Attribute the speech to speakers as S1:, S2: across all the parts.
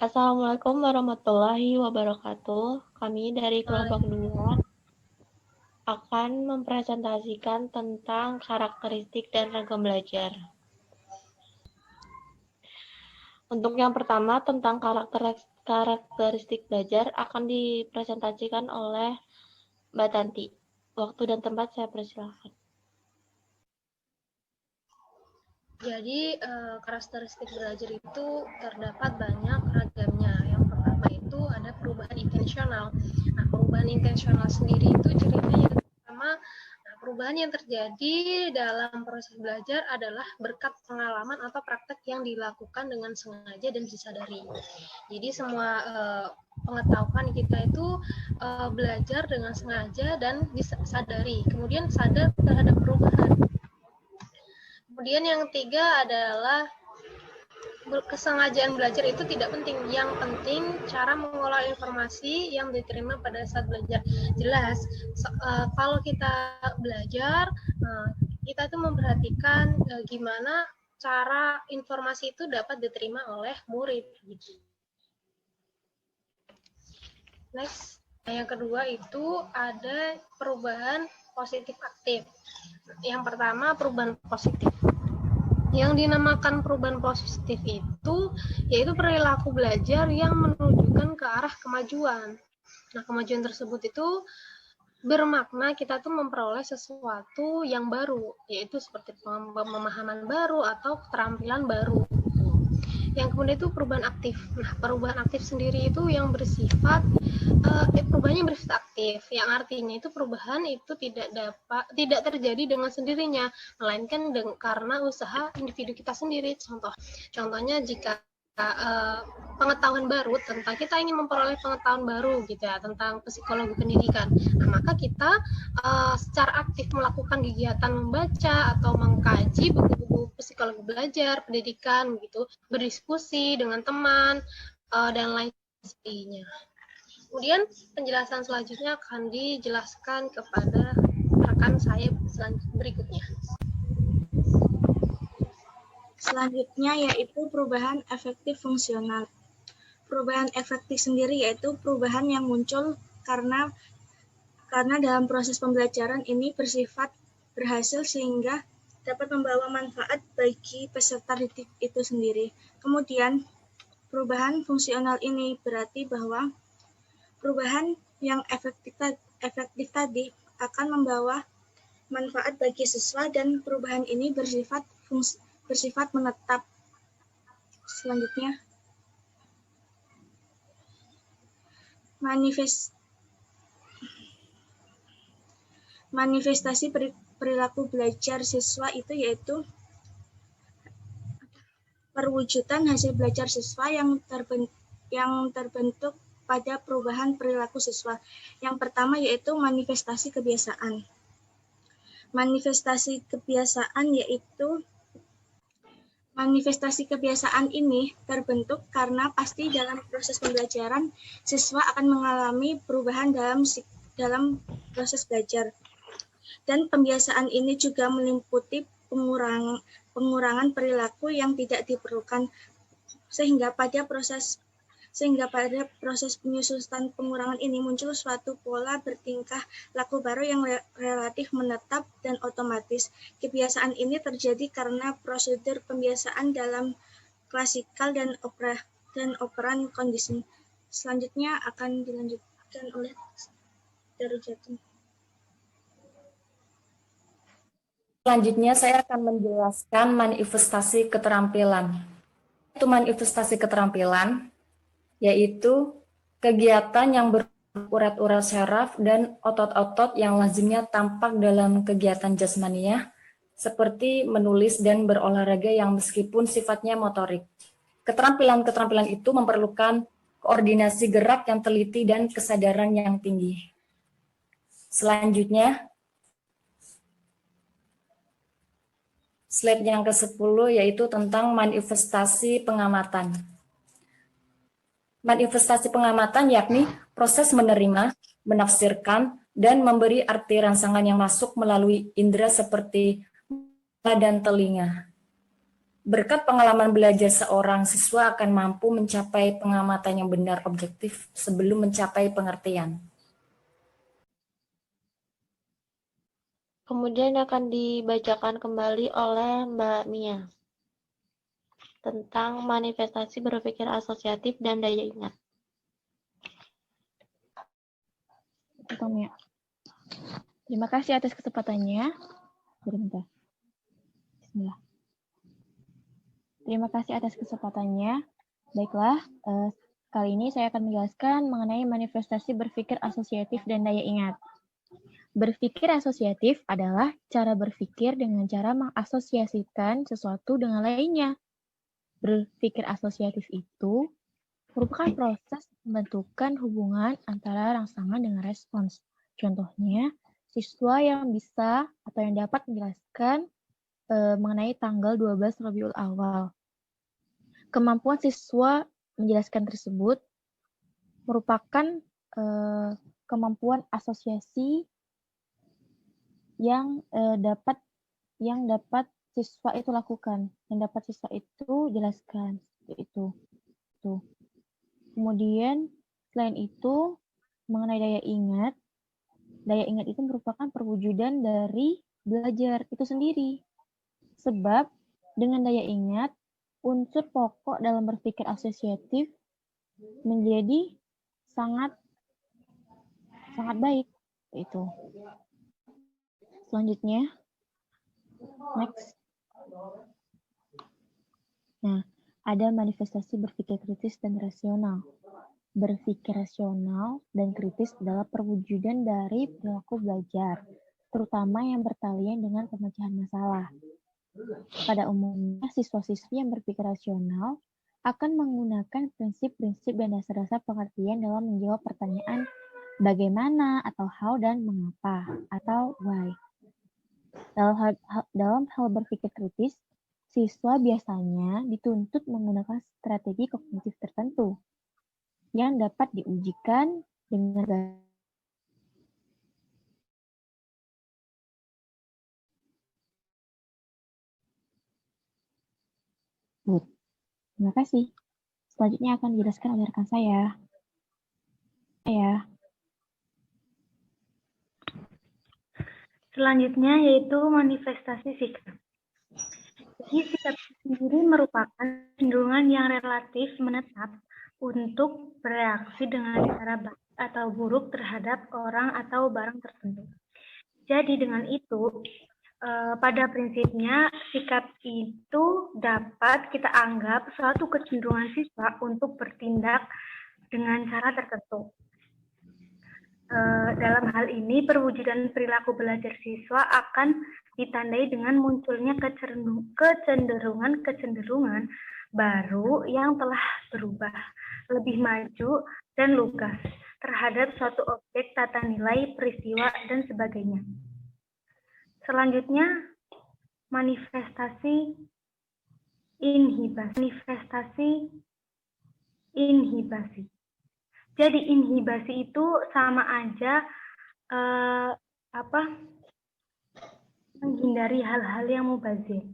S1: Assalamualaikum warahmatullahi wabarakatuh. Kami dari kelompok 2 akan mempresentasikan tentang karakteristik dan ragam belajar. Untuk yang pertama tentang karakteristik belajar akan dipresentasikan oleh Mbak Tanti. Waktu dan tempat saya persilahkan.
S2: Jadi karakteristik belajar itu terdapat banyak ragamnya. Yang pertama itu ada perubahan intensional. Nah, perubahan intensional sendiri itu cirinya yang pertama, perubahan yang terjadi dalam proses belajar adalah berkat pengalaman atau praktek yang dilakukan dengan sengaja dan disadari. Jadi semua pengetahuan kita itu belajar dengan sengaja dan disadari. Kemudian sadar terhadap perubahan. Kemudian yang ketiga adalah kesengajaan belajar itu tidak penting. Yang penting cara mengolah informasi yang diterima pada saat belajar. Jelas, kalau kita belajar, kita tuh memperhatikan gimana cara informasi itu dapat diterima oleh murid. Next, yang kedua itu ada perubahan positif aktif. Yang pertama perubahan positif. Yang dinamakan perubahan positif itu yaitu perilaku belajar yang menunjukkan ke arah kemajuan. Nah, kemajuan tersebut itu bermakna kita tuh memperoleh sesuatu yang baru, yaitu seperti pemahaman baru atau keterampilan baru. Yang kemudian itu perubahan aktif. Nah, perubahan aktif sendiri itu yang bersifat perubahannya bersifat aktif, yang artinya itu perubahan itu tidak terjadi dengan sendirinya, melainkan karena usaha individu kita sendiri. Contohnya jika pengetahuan baru tentang kita ingin memperoleh pengetahuan baru gitu ya tentang psikologi pendidikan, nah maka kita secara aktif melakukan kegiatan membaca atau mengkaji buku-buku psikologi belajar pendidikan gitu, berdiskusi dengan teman dan lain sebagainya. Kemudian penjelasan selanjutnya akan dijelaskan kepada rekan saya berikutnya.
S3: Selanjutnya yaitu perubahan efektif fungsional. Perubahan efektif sendiri yaitu perubahan yang muncul karena dalam proses pembelajaran ini bersifat berhasil sehingga dapat membawa manfaat bagi peserta didik itu sendiri. Kemudian perubahan fungsional ini berarti bahwa perubahan yang efektif tadi akan membawa manfaat bagi siswa dan perubahan ini bersifat menetap. Selanjutnya, manifestasi perilaku belajar siswa itu yaitu perwujudan hasil belajar siswa yang terbentuk pada perubahan perilaku siswa. Yang pertama yaitu manifestasi kebiasaan. Manifestasi kebiasaan ini terbentuk karena pasti dalam proses pembelajaran siswa akan mengalami perubahan dalam proses belajar. Dan pembiasaan ini juga meliputi pengurangan perilaku yang tidak diperlukan sehingga pada proses penyusunan pengurangan ini muncul suatu pola bertingkah laku baru yang relatif menetap dan otomatis. Kebiasaan ini terjadi karena prosedur pembiasaan dalam klasikal dan operan kondisi. Selanjutnya akan dilanjutkan oleh Darujatun.
S4: Selanjutnya saya akan menjelaskan manifestasi keterampilan. Itu manifestasi keterampilan yaitu kegiatan yang berurat-urat syaraf dan otot-otot yang lazimnya tampak dalam kegiatan jasmaniah seperti menulis dan berolahraga yang meskipun sifatnya motorik. Keterampilan-keterampilan itu memerlukan koordinasi gerak yang teliti dan kesadaran yang tinggi. Selanjutnya, slide yang ke-10 yaitu tentang manifestasi pengamatan. Manifestasi pengamatan yakni proses menerima, menafsirkan, dan memberi arti rangsangan yang masuk melalui indera seperti mata dan telinga. Berkat pengalaman belajar seorang siswa akan mampu mencapai pengamatan yang benar objektif sebelum mencapai pengertian.
S1: Kemudian akan dibacakan kembali oleh Mbak Mia tentang manifestasi berpikir asosiatif dan daya ingat.
S5: Mia. Terima kasih atas kesempatannya. Bentar. Bismillah. Terima kasih atas kesempatannya. Baiklah, kali ini saya akan menjelaskan mengenai manifestasi berpikir asosiatif dan daya ingat. Berpikir asosiatif adalah cara berpikir dengan cara mengasosiasikan sesuatu dengan lainnya. Berpikir asosiatif itu merupakan proses pembentukan hubungan antara rangsangan dengan respons. Contohnya, siswa yang bisa atau yang dapat menjelaskan mengenai tanggal 12 Rabiul Awal. Kemampuan siswa menjelaskan tersebut merupakan kemampuan asosiasi yang dapat siswa itu lakukan, yang dapat siswa itu jelaskan, itu. Kemudian selain itu mengenai daya ingat itu merupakan perwujudan dari belajar itu sendiri. Sebab dengan daya ingat unsur pokok dalam berpikir asosiatif menjadi sangat baik itu. Selanjutnya, next. Nah, ada manifestasi berpikir kritis dan rasional. Berpikir rasional dan kritis adalah perwujudan dari perilaku belajar, terutama yang bertalian dengan pemecahan masalah. Pada umumnya, siswa-siswi yang berpikir rasional akan menggunakan prinsip-prinsip dan dasar-dasar pengertian dalam menjawab pertanyaan bagaimana atau how dan mengapa atau why. Dalam hal berpikir kritis, siswa biasanya dituntut menggunakan strategi kognitif tertentu yang dapat diujikan dengan Terima kasih. Selanjutnya akan dijelaskan oleh rekan saya.
S6: Selanjutnya yaitu manifestasi sikap. Jadi sikap sendiri merupakan cenderungan yang relatif menetap untuk bereaksi dengan cara baik atau buruk terhadap orang atau barang tertentu. Jadi dengan itu, pada prinsipnya sikap itu dapat kita anggap suatu kecenderungan siswa untuk bertindak dengan cara tertentu. Dalam hal ini, perwujudan perilaku belajar siswa akan ditandai dengan munculnya kecenderungan baru yang telah berubah, lebih maju dan lugas terhadap suatu objek, tata nilai, peristiwa, dan sebagainya. Selanjutnya, manifestasi inhibasi. Jadi inhibasi itu sama aja menghindari hal-hal yang mubazir.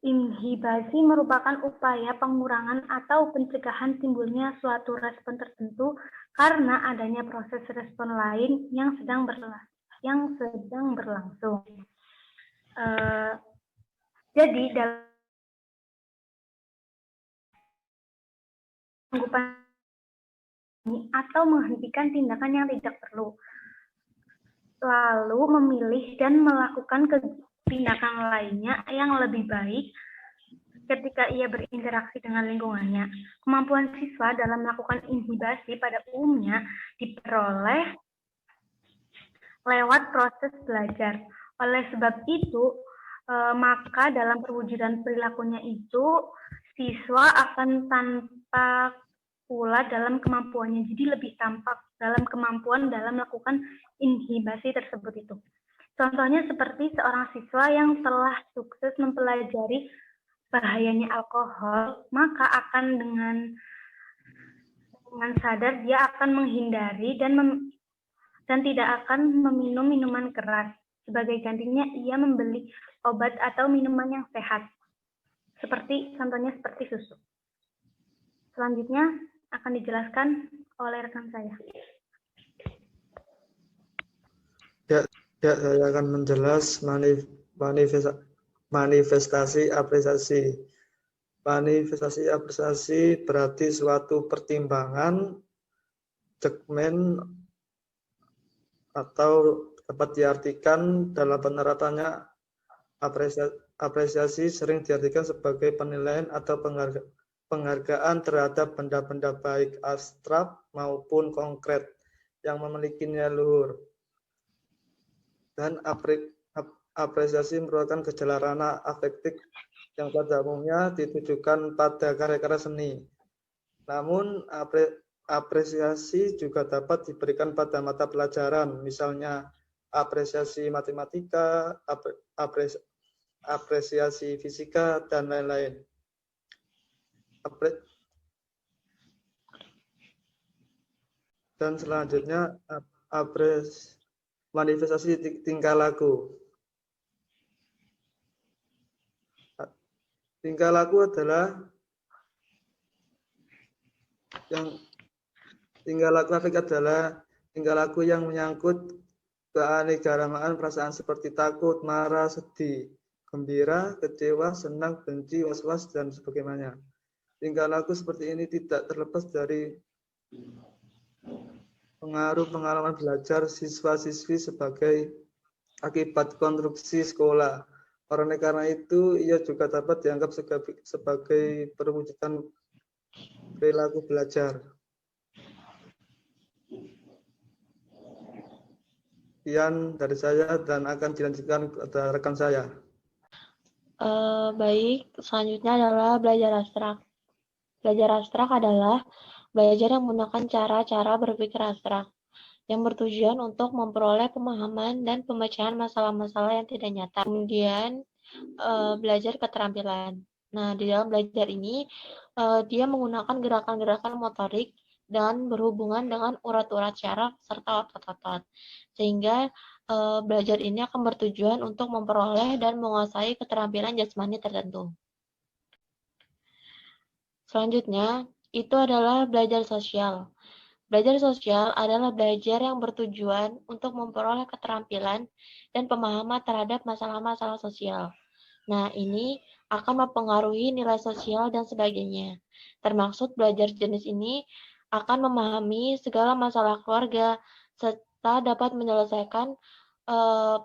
S6: Inhibasi merupakan upaya pengurangan atau pencegahan timbulnya suatu respon tertentu karena adanya proses respon lain yang sedang berlangsung. Jadi dalam atau menghentikan tindakan yang tidak perlu, lalu memilih dan melakukan tindakan lainnya yang lebih baik ketika ia berinteraksi dengan lingkungannya. Kemampuan siswa dalam melakukan inhibasi pada umumnya diperoleh lewat proses belajar. Oleh sebab itu, maka dalam perwujudan perilakunya itu, siswa akan tampak pula dalam kemampuannya, jadi lebih tampak dalam kemampuan dalam melakukan inhibasi tersebut itu. Contohnya seperti seorang siswa yang telah sukses mempelajari bahayanya alkohol, maka akan dengan sadar dia akan menghindari dan tidak akan meminum minuman keras. Sebagai gantinya ia membeli obat atau minuman yang sehat. contohnya seperti susu. Selanjutnya akan dijelaskan oleh rekan saya.
S7: Ya, saya akan menjelas manifestasi apresiasi. Manifestasi apresiasi berarti suatu pertimbangan, judgement, atau dapat diartikan dalam penerapannya apresiasi sering diartikan sebagai penilaian atau penghargaan terhadap benda-benda baik abstrak maupun konkret yang memiliki nilai luhur. Dan apresiasi merupakan gejala ranah afektif yang pada umumnya ditujukan pada karya-karya seni. Namun, apresiasi juga dapat diberikan pada mata pelajaran, misalnya apresiasi matematika, apresiasi fisika, dan lain-lain. Dan selanjutnya, manifestasi tingkah laku. Tingkah laku adalah tingkah laku yang menyangkut keanekaragaman perasaan seperti takut, marah, sedih, gembira, kecewa, senang, benci, was-was, dan sebagainya. Tingkah laku seperti ini tidak terlepas dari pengaruh pengalaman belajar siswa-siswi sebagai akibat konstruksi sekolah. Oleh karena itu, ia juga dapat dianggap sebagai perwujudan perilaku belajar. Sekian dari saya dan akan dilanjutkan kepada rekan saya.
S1: Baik, selanjutnya adalah belajar abstrak. Belajar abstrak adalah belajar yang menggunakan cara-cara berpikir abstrak yang bertujuan untuk memperoleh pemahaman dan pemecahan masalah-masalah yang tidak nyata. Kemudian belajar keterampilan. Nah, di dalam belajar ini dia menggunakan gerakan-gerakan motorik dan berhubungan dengan urat-urat syaraf serta otot-otot. Sehingga belajar ini akan bertujuan untuk memperoleh dan menguasai keterampilan jasmani tertentu. Selanjutnya, itu adalah belajar sosial. Belajar sosial adalah belajar yang bertujuan untuk memperoleh keterampilan dan pemahaman terhadap masalah-masalah sosial. Nah, ini akan mempengaruhi nilai sosial dan sebagainya. Termaksud belajar jenis ini akan memahami segala masalah keluarga, serta dapat menyelesaikan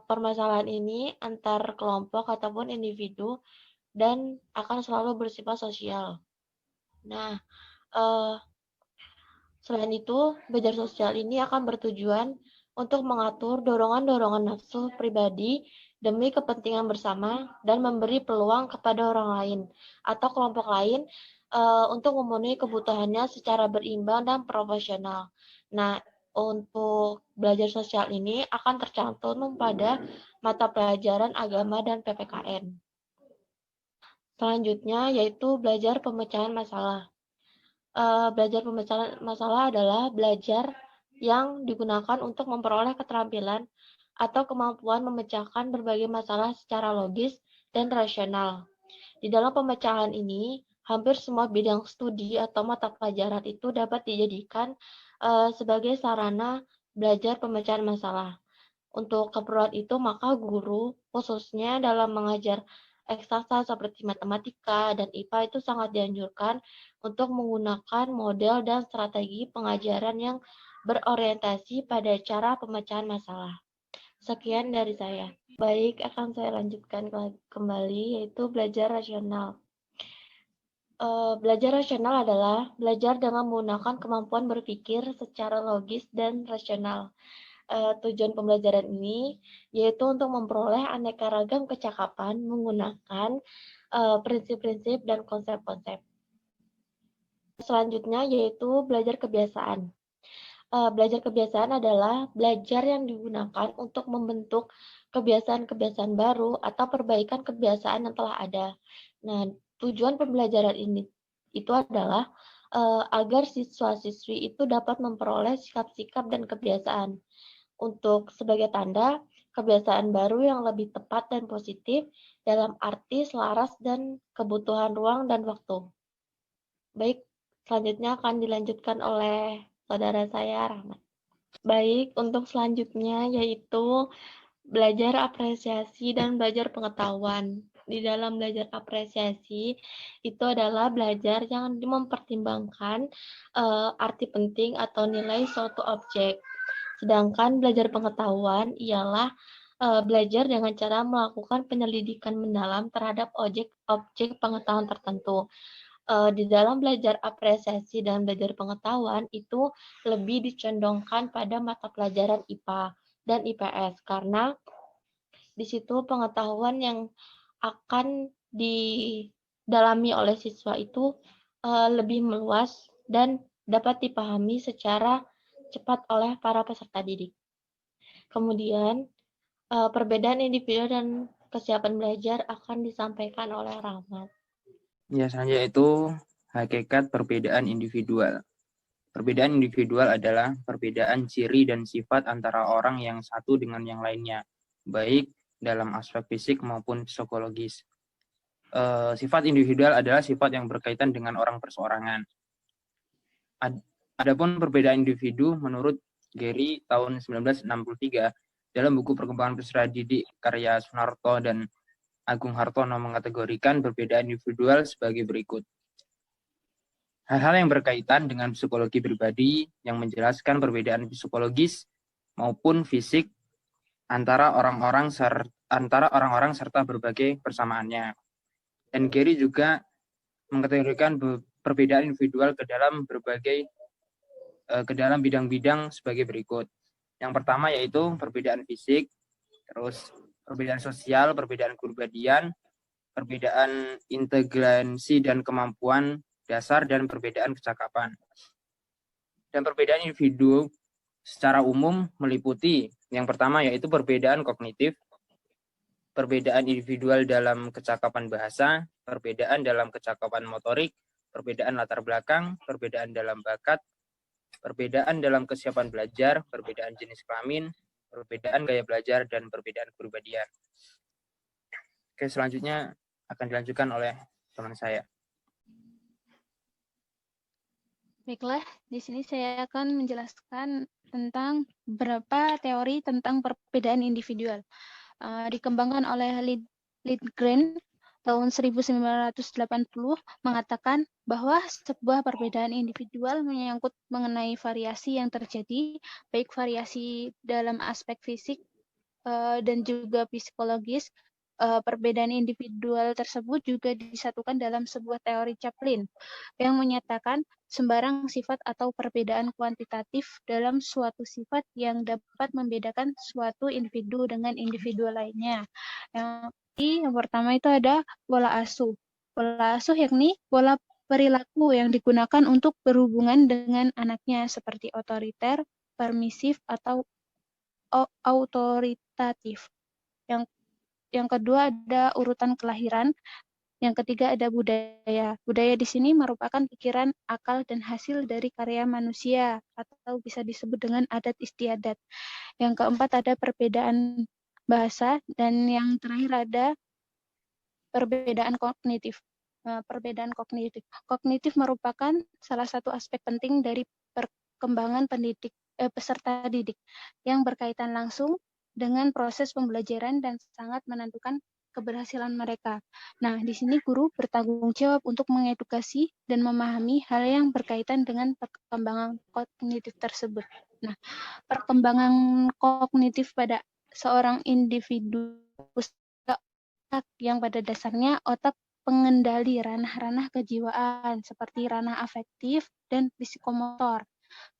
S1: permasalahan ini antar kelompok ataupun individu, dan akan selalu bersifat sosial. Nah, selain itu, belajar sosial ini akan bertujuan untuk mengatur dorongan-dorongan nafsu pribadi demi kepentingan bersama dan memberi peluang kepada orang lain atau kelompok lain untuk memenuhi kebutuhannya secara berimbang dan proporsional. Nah, untuk belajar sosial ini akan tercantum pada mata pelajaran agama dan PPKN. Selanjutnya yaitu belajar pemecahan masalah. Belajar pemecahan masalah adalah belajar yang digunakan untuk memperoleh keterampilan atau kemampuan memecahkan berbagai masalah secara logis dan rasional. Di dalam pemecahan ini, hampir semua bidang studi atau mata pelajaran itu dapat dijadikan sebagai sarana belajar pemecahan masalah. Untuk keperluan itu, maka guru, khususnya dalam mengajar eksakta seperti matematika dan IPA, itu sangat dianjurkan untuk menggunakan model dan strategi pengajaran yang berorientasi pada cara pemecahan masalah. Sekian dari saya. Baik, akan saya lanjutkan kembali, yaitu belajar rasional. Belajar rasional adalah belajar dengan menggunakan kemampuan berpikir secara logis dan rasional. Tujuan pembelajaran ini yaitu untuk memperoleh aneka ragam kecakapan menggunakan prinsip-prinsip dan konsep-konsep. Selanjutnya yaitu belajar kebiasaan. Belajar kebiasaan adalah belajar yang digunakan untuk membentuk kebiasaan-kebiasaan baru atau perbaikan kebiasaan yang telah ada. Nah, tujuan pembelajaran ini itu adalah agar siswa-siswi itu dapat memperoleh sikap-sikap dan kebiasaan. Untuk sebagai tanda, kebiasaan baru yang lebih tepat dan positif dalam arti selaras dan kebutuhan ruang dan waktu. Baik, selanjutnya akan dilanjutkan oleh saudara saya, Rahmat. Baik, untuk selanjutnya yaitu belajar apresiasi dan belajar pengetahuan. Di dalam belajar apresiasi itu adalah belajar yang mempertimbangkan arti penting atau nilai suatu objek. Sedangkan belajar pengetahuan ialah belajar dengan cara melakukan penyelidikan mendalam terhadap objek pengetahuan tertentu. Di dalam belajar apresiasi dan belajar pengetahuan itu lebih dicondongkan pada mata pelajaran IPA dan IPS karena di situ pengetahuan yang akan didalami oleh siswa itu lebih meluas dan dapat dipahami secara cepat oleh para peserta didik. Kemudian perbedaan individu dan kesiapan belajar akan disampaikan oleh Rahmat.
S8: Ya, selanjutnya itu hakikat perbedaan individual. Perbedaan individual adalah perbedaan ciri dan sifat antara orang yang satu dengan yang lainnya, baik dalam aspek fisik maupun psikologis. Sifat individual adalah sifat yang berkaitan dengan orang perseorangan. Adapun perbedaan individu menurut Gary tahun 1963 dalam buku Perkembangan Peserta Didik karya Sunarto dan Agung Hartono mengategorikan perbedaan individual sebagai berikut. Hal-hal yang berkaitan dengan psikologi pribadi yang menjelaskan perbedaan psikologis maupun fisik antara orang-orang serta berbagai persamaannya. Dan Gary juga mengategorikan perbedaan individual ke dalam bidang-bidang sebagai berikut. Yang pertama yaitu perbedaan fisik, terus perbedaan sosial, perbedaan kepribadian, perbedaan inteligensi dan kemampuan dasar, dan perbedaan kecakapan. Dan perbedaan individu secara umum meliputi yang pertama yaitu perbedaan kognitif, perbedaan individual dalam kecakapan bahasa, perbedaan dalam kecakapan motorik, perbedaan latar belakang, perbedaan dalam bakat, perbedaan dalam kesiapan belajar, perbedaan jenis kelamin, perbedaan gaya belajar, dan perbedaan kepribadian. Oke, selanjutnya akan dilanjutkan oleh teman saya.
S5: Baiklah, di sini saya akan menjelaskan tentang beberapa teori tentang perbedaan individual. Dikembangkan oleh Lindgren tahun 1980 mengatakan bahwa sebuah perbedaan individual menyangkut mengenai variasi yang terjadi, baik variasi dalam aspek fisik dan juga psikologis. Perbedaan individual tersebut juga disatukan dalam sebuah teori Chaplin yang menyatakan sembarang sifat atau perbedaan kuantitatif dalam suatu sifat yang dapat membedakan suatu individu dengan individu lainnya. Yang pertama itu ada pola asuh. Pola asuh yakni pola perilaku yang digunakan untuk berhubungan dengan anaknya seperti otoriter, permisif, atau autoritatif. Yang kedua ada urutan kelahiran. Yang ketiga ada budaya. Budaya di sini merupakan pikiran, akal, dan hasil dari karya manusia atau bisa disebut dengan adat istiadat. Yang keempat ada perbedaan bahasa, dan yang terakhir ada perbedaan kognitif. Perbedaan kognitif. Kognitif merupakan salah satu aspek penting dari perkembangan peserta didik yang berkaitan langsung dengan proses pembelajaran dan sangat menentukan keberhasilan mereka. Nah, di sini guru bertanggung jawab untuk mengedukasi dan memahami hal yang berkaitan dengan perkembangan kognitif tersebut. Nah, perkembangan kognitif pada seorang individu otak yang pada dasarnya otak pengendali ranah-ranah kejiwaan seperti ranah afektif dan psikomotor.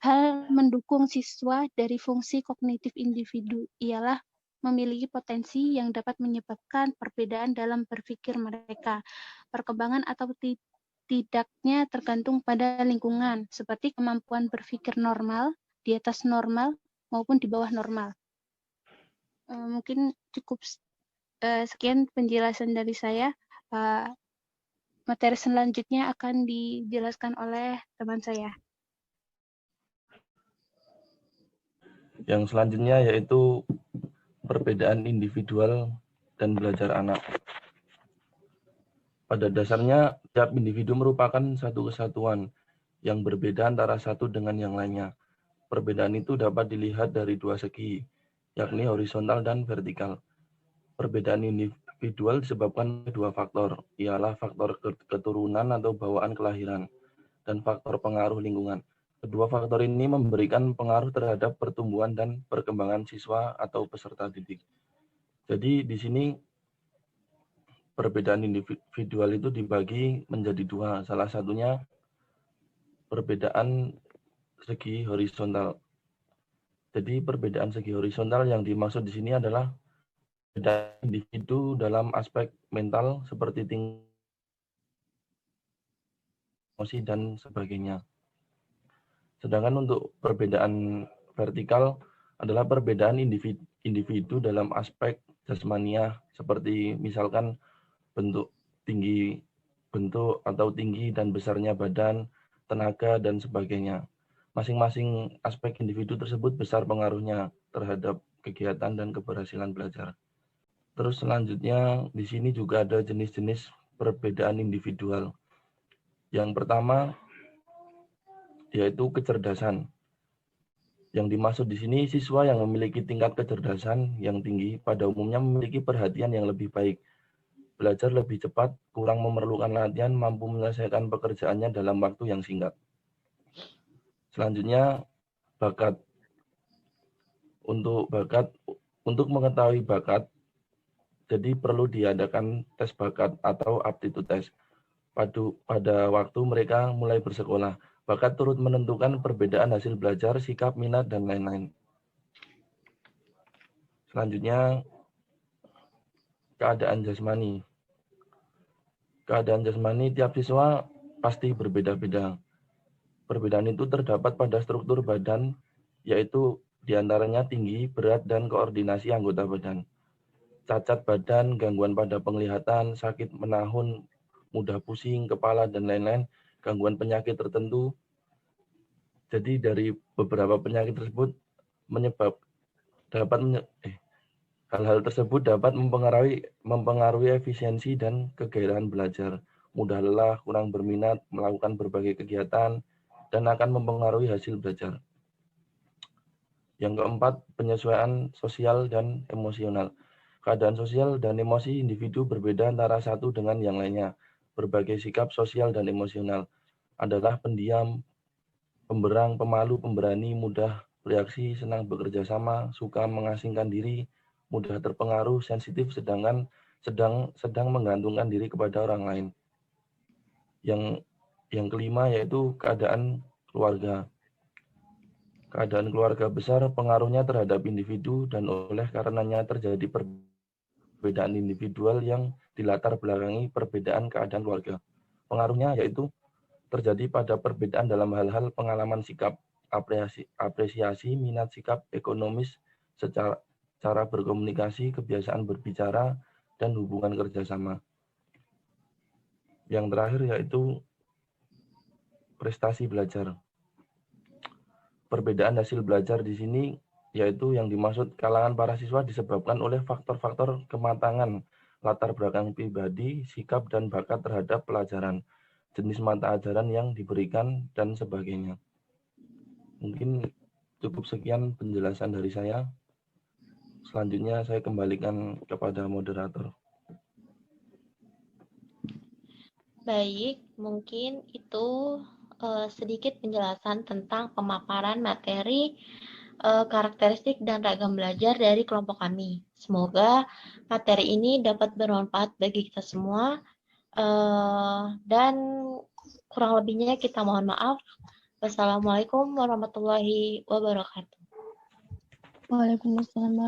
S5: Hal mendukung siswa dari fungsi kognitif individu ialah memiliki potensi yang dapat menyebabkan perbedaan dalam berpikir mereka. Perkembangan atau tidaknya tergantung pada lingkungan, seperti kemampuan berpikir normal, di atas normal, maupun di bawah normal. Mungkin cukup sekian penjelasan dari saya. Materi selanjutnya akan dijelaskan oleh teman saya.
S9: Yang selanjutnya yaitu perbedaan individual dan belajar anak. Pada dasarnya, tiap individu merupakan satu kesatuan yang berbeda antara satu dengan yang lainnya. Perbedaan itu dapat dilihat dari dua segi, yakni horizontal dan vertikal. Perbedaan individual disebabkan oleh dua faktor, ialah faktor keturunan atau bawaan kelahiran, dan faktor pengaruh lingkungan. Kedua faktor ini memberikan pengaruh terhadap pertumbuhan dan perkembangan siswa atau peserta didik. Jadi di sini perbedaan individual itu dibagi menjadi dua. Salah satunya perbedaan segi horizontal. Jadi perbedaan segi horizontal yang dimaksud di sini adalah perbedaan individu dalam aspek mental seperti tingkat emosi dan sebagainya. Sedangkan untuk perbedaan vertikal adalah perbedaan individu dalam aspek jasmania seperti misalkan bentuk atau tinggi dan besarnya badan, tenaga, dan sebagainya. Masing-masing aspek individu tersebut besar pengaruhnya terhadap kegiatan dan keberhasilan belajar. Terus selanjutnya di sini juga ada jenis-jenis perbedaan individual. Yang pertama yaitu kecerdasan. Yang dimaksud di sini siswa yang memiliki tingkat kecerdasan yang tinggi pada umumnya memiliki perhatian yang lebih baik, belajar lebih cepat, kurang memerlukan latihan, mampu menyelesaikan pekerjaannya dalam waktu yang singkat. Selanjutnya, bakat. Untuk mengetahui bakat, jadi perlu diadakan tes bakat atau aptitude test. Pada waktu mereka mulai bersekolah, bakat turut menentukan perbedaan hasil belajar, sikap, minat, dan lain-lain. Selanjutnya, keadaan jasmani. Keadaan jasmani tiap siswa pasti berbeda-beda. Perbedaan itu terdapat pada struktur badan, yaitu diantaranya tinggi, berat, dan koordinasi anggota badan. Cacat badan, gangguan pada penglihatan, sakit menahun, mudah pusing, kepala, dan lain-lain, gangguan penyakit tertentu. Jadi dari beberapa penyakit tersebut hal-hal tersebut dapat mempengaruhi efisiensi dan kegairahan belajar, mudah lelah, kurang berminat, melakukan berbagai kegiatan, dan akan mempengaruhi hasil belajar. Yang keempat, penyesuaian sosial dan emosional. Keadaan sosial dan emosi individu berbeda antara satu dengan yang lainnya. Berbagai sikap sosial dan emosional adalah pendiam, pemberang, pemalu, pemberani, mudah bereaksi, senang bekerja sama, suka mengasingkan diri, mudah terpengaruh, sensitif, sedang menggantungkan diri kepada orang lain. Yang kelima yaitu keadaan keluarga. Keadaan keluarga besar pengaruhnya terhadap individu dan oleh karenanya terjadi perbedaan individual yang dilatar belakangi perbedaan keadaan keluarga. Pengaruhnya yaitu terjadi pada perbedaan dalam hal-hal pengalaman sikap, apresiasi, minat sikap, ekonomis, secara cara berkomunikasi, kebiasaan berbicara, dan hubungan kerjasama. Yang terakhir yaitu prestasi belajar. Perbedaan hasil belajar di sini yaitu yang dimaksud kalangan para siswa disebabkan oleh faktor-faktor kematangan, latar belakang pribadi, sikap, dan bakat terhadap pelajaran, jenis mata ajaran yang diberikan, dan sebagainya. Mungkin cukup sekian penjelasan dari saya. Selanjutnya saya kembalikan kepada moderator.
S1: Baik, mungkin itu sedikit penjelasan tentang pemaparan materi, karakteristik, dan ragam belajar dari kelompok kami. Semoga materi ini dapat bermanfaat bagi kita semua, dan kurang lebihnya kita mohon maaf. Wassalamualaikum warahmatullahi wabarakatuh.
S5: Waalaikumsalam.